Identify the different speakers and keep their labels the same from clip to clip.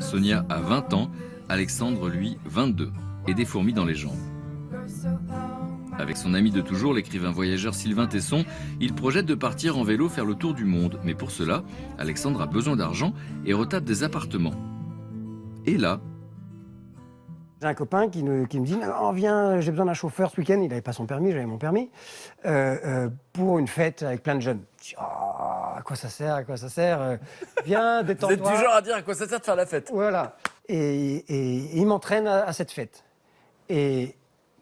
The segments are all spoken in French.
Speaker 1: Sonia a 20 ans, Alexandre, lui, 22, et des fourmis dans les jambes. Avec son ami de toujours, l'écrivain voyageur Sylvain Tesson, il projette de partir en vélo faire le tour du monde. Mais pour cela, Alexandre a besoin d'argent et retape des appartements. Et là...
Speaker 2: J'ai un copain qui me dit « Oh, viens, j'ai besoin d'un chauffeur ce week-end. » Il n'avait pas son permis, j'avais mon permis. Pour une fête avec plein de jeunes. Je dis « Oh, à quoi ça sert, à quoi ça sert Viens, détends-toi. »
Speaker 3: Vous êtes du genre à dire à quoi ça sert de faire la fête.
Speaker 2: Voilà. Et il m'entraîne à cette fête. Et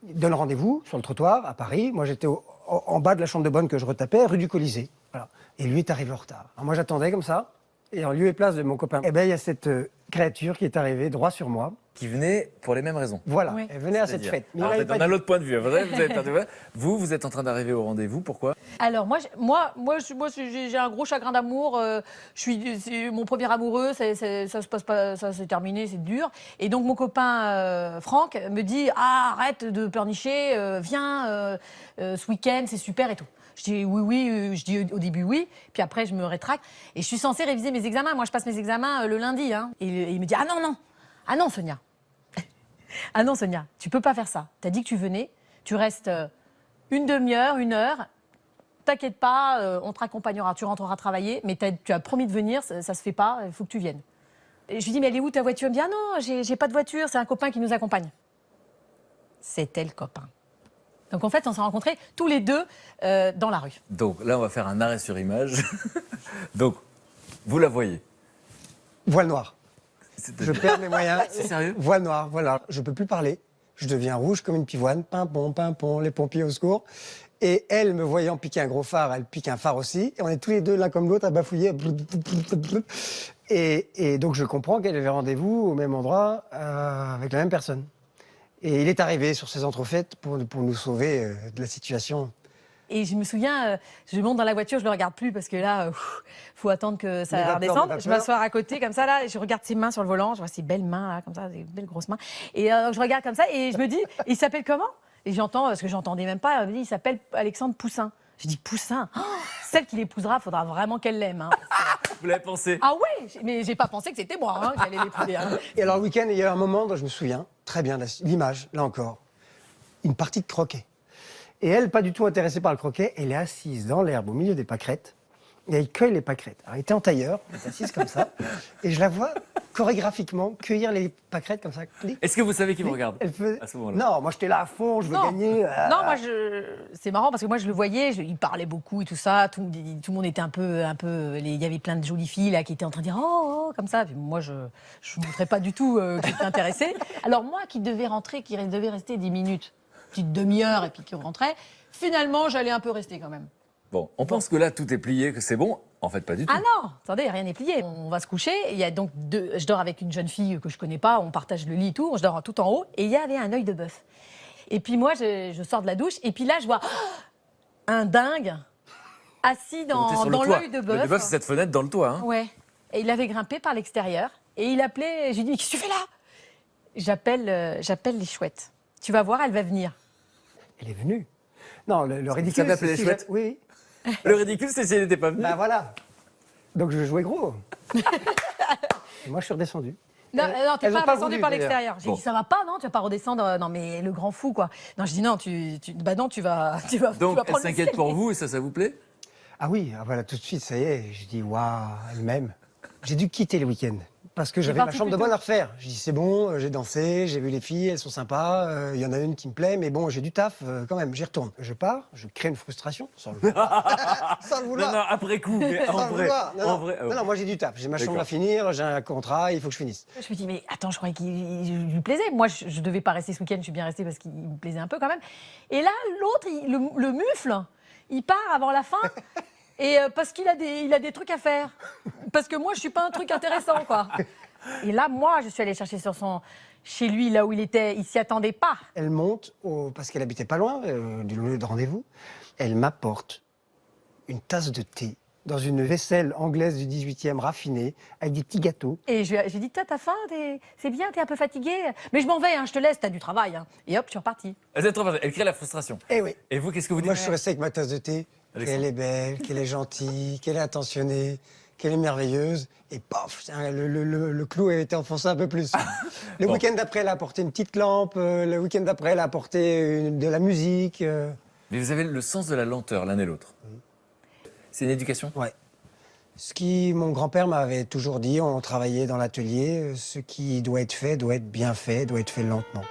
Speaker 2: il donne rendez-vous sur le trottoir à Paris. Moi, j'étais en bas de la chambre de bonne que je retapais, rue du Colisée. Voilà. Et lui est arrivé en retard. Alors moi, j'attendais comme ça. Et en lieu et place de mon copain, eh ben, il y a cette créature qui est arrivée droit sur moi.
Speaker 3: Qui venait pour les mêmes raisons.
Speaker 2: Voilà,
Speaker 4: Oui.
Speaker 2: elle venait à cette fête. Mais
Speaker 3: Alors,
Speaker 2: il
Speaker 3: on
Speaker 2: m'avait
Speaker 3: a
Speaker 2: pas
Speaker 3: l'autre point de vue. Vous êtes en train d'arriver au rendez-vous. Pourquoi?
Speaker 4: Alors moi, j'ai un gros chagrin d'amour. C'est mon premier amoureux, ça se passe pas, ça s'est terminé, c'est dur. Et donc mon copain Franck me dit arrête de pleurnicher, viens ce week-end, c'est super et tout. Je dis oui, je dis au début oui, puis après je me rétracte. Et je suis censée réviser mes examens. Moi, je passe mes examens le lundi. Hein. Et il me dit ah non Sonia. Ah non Sonia, tu peux pas faire ça. T'as dit que tu venais, tu restes une demi-heure, une heure. T'inquiète pas, on te raccompagnera, tu rentreras travailler, mais tu as promis de venir, ça se fait pas, il faut que tu viennes. Et je lui dis mais elle est où ta voiture? Elle me dit ah non, j'ai pas de voiture, c'est un copain qui nous accompagne. C'était le copain. Donc en fait, on s'est rencontrés tous les deux dans la rue.
Speaker 3: Donc là, on va faire un arrêt sur image. Donc, vous la voyez.
Speaker 2: Voile noire. Je perds mes moyens.
Speaker 3: C'est sérieux?
Speaker 2: Voile noire, voilà. Je peux plus parler. Je deviens rouge comme une pivoine. Pimpon, les pompiers au secours. Et elle, me voyant piquer un gros phare, elle pique un phare aussi. Et on est tous les deux l'un comme l'autre à bafouiller. Et donc je comprends qu'elle avait rendez-vous au même endroit avec la même personne. Et il est arrivé sur ces entrefaites pour nous sauver de la situation.
Speaker 4: Et je me souviens, je monte dans la voiture, je le regarde plus parce que là, faut attendre que ça redescende. Je m'assois à côté comme ça là, et je regarde ses mains sur le volant, je vois ses belles mains là, comme ça, des belles grosses mains. Et je regarde comme ça et je me dis, il s'appelle comment? Et j'entends, parce que j'entendais même pas, elle me dit, il s'appelle Alexandre Poussin. Je dis Poussin, oh, celle qui l'épousera, faudra vraiment qu'elle l'aime. Hein.
Speaker 3: Vous l'avez pensé?
Speaker 4: Ah ouais, mais j'ai pas pensé que c'était moi hein, qui allais l'épouser. Hein.
Speaker 2: Et alors le week-end, il y a eu un moment dont je me souviens très bien l'image, là encore, une partie de croquet. Et elle, pas du tout intéressée par le croquet, elle est assise dans l'herbe au milieu des pâquerettes et elle cueille les pâquerettes. Alors, elle était en tailleur, elle est assise comme ça, et je la vois chorégraphiquement cueillir les pâquerettes comme ça.
Speaker 3: Est-ce que vous savez qui vous regarde
Speaker 2: Elle fait...
Speaker 3: à ce moment-là?
Speaker 2: Non, moi j'étais là à fond, je veux gagner.
Speaker 4: Non, moi c'est marrant parce que moi je le voyais, il parlait beaucoup et tout ça, tout le monde était un peu, il y avait plein de jolies filles là qui étaient en train de dire oh comme ça. Puis moi je ne montrais pas du tout que j'étais intéressée. Alors moi qui devais rentrer, qui devait rester 10 minutes. Petite demi-heure et puis qui rentrait. Finalement, j'allais un peu rester quand même.
Speaker 3: Bon, on pense que là, tout est plié, que c'est bon. En fait, pas du tout.
Speaker 4: Ah non, attendez, rien n'est plié. On va se coucher. Il y a donc je dors avec une jeune fille que je connais pas. On partage le lit et tout. Je dors tout en haut. Et il y avait un œil de bœuf. Et puis moi, je sors de la douche. Et puis là, je vois un dingue assis dans l'œil de bœuf.
Speaker 3: L'œil de bœuf, c'est cette fenêtre dans le toit. Hein.
Speaker 4: Ouais. Et il avait grimpé par l'extérieur. Et il appelait. Je lui dis, mais qu'est-ce que tu fais là? J'appelle les chouettes. Tu vas voir, elle va venir.
Speaker 2: Elle est venue. Non, le ridicule.
Speaker 3: Ça m'appelait les chouettes?
Speaker 2: Oui.
Speaker 3: Le ridicule, c'est si elle n'était pas venue.
Speaker 2: Ben voilà. Donc je jouais gros. Et moi, je suis redescendu.
Speaker 4: Non, t'es pas redescendu
Speaker 2: voulu,
Speaker 4: par l'extérieur. J'ai
Speaker 3: Bon.
Speaker 4: dit, ça va pas, non? Tu vas pas redescendre? Non, mais le grand fou, quoi. Non, je dis, non, tu vas
Speaker 3: Donc, elle
Speaker 4: prendre le
Speaker 3: s'inquiète
Speaker 4: ciel.
Speaker 3: pour vous et ça vous plaît?
Speaker 2: Ah oui, voilà, tout de suite, ça y est. Je dis, waouh, elle m'aime. J'ai dû quitter le week-end parce que j'avais ma
Speaker 4: parti
Speaker 2: chambre de
Speaker 4: plus tôt.
Speaker 2: bonne à refaire. J'ai dit, c'est bon, j'ai dansé, j'ai vu les filles, elles sont sympas. Il y en a une qui me plaît, mais bon, j'ai du taf quand même. J'y retourne. Je pars, je crée une frustration sans le vouloir. Sans le vouloir.
Speaker 3: Non, après coup, mais
Speaker 2: Sans
Speaker 3: en
Speaker 2: le
Speaker 3: vrai.
Speaker 2: vouloir. Non,
Speaker 3: en
Speaker 2: non.
Speaker 3: vrai,
Speaker 2: Non, moi j'ai du taf. J'ai ma chambre
Speaker 3: D'accord.
Speaker 2: à finir, j'ai un contrat, il faut que je finisse.
Speaker 4: Je me dis, mais attends, je croyais qu'il lui plaisait. Moi, je devais pas rester ce week-end, je suis bien restée parce qu'il me plaisait un peu quand même. Et là, l'autre, le mufle, il part avant la fin. Et parce qu'il a des trucs à faire. Parce que moi, je suis pas un truc intéressant, quoi. Et là, moi, je suis allée chercher chez lui, là où il était. Il s'y attendait pas.
Speaker 2: Elle monte, parce qu'elle habitait pas loin du lieu de rendez-vous. Elle m'apporte une tasse de thé dans une vaisselle anglaise du 18e raffinée, avec des petits gâteaux.
Speaker 4: Et j'ai dit, t'as faim, c'est bien, t'es un peu fatigué. Mais je m'en vais, hein, je te laisse, t'as du travail. Hein. Et hop, je suis repartie.
Speaker 3: Elle crée la frustration.
Speaker 2: Eh oui.
Speaker 3: Et vous, qu'est-ce que vous dites?
Speaker 2: Moi, je suis resté avec ma tasse de thé.
Speaker 3: Alexandre.
Speaker 2: Qu'elle est belle, qu'elle est gentille, qu'elle est attentionnée, qu'elle est merveilleuse. Et paf, le clou a été enfoncé un peu plus. Le week-end d'après, elle a apporté une petite lampe. Le week-end d'après, elle a apporté de la musique.
Speaker 3: Mais vous avez le sens de la lenteur l'un et l'autre. C'est une éducation?
Speaker 2: Ouais. Mon grand-père m'avait toujours dit, on travaillait dans l'atelier, ce qui doit être fait, doit être bien fait, doit être fait lentement.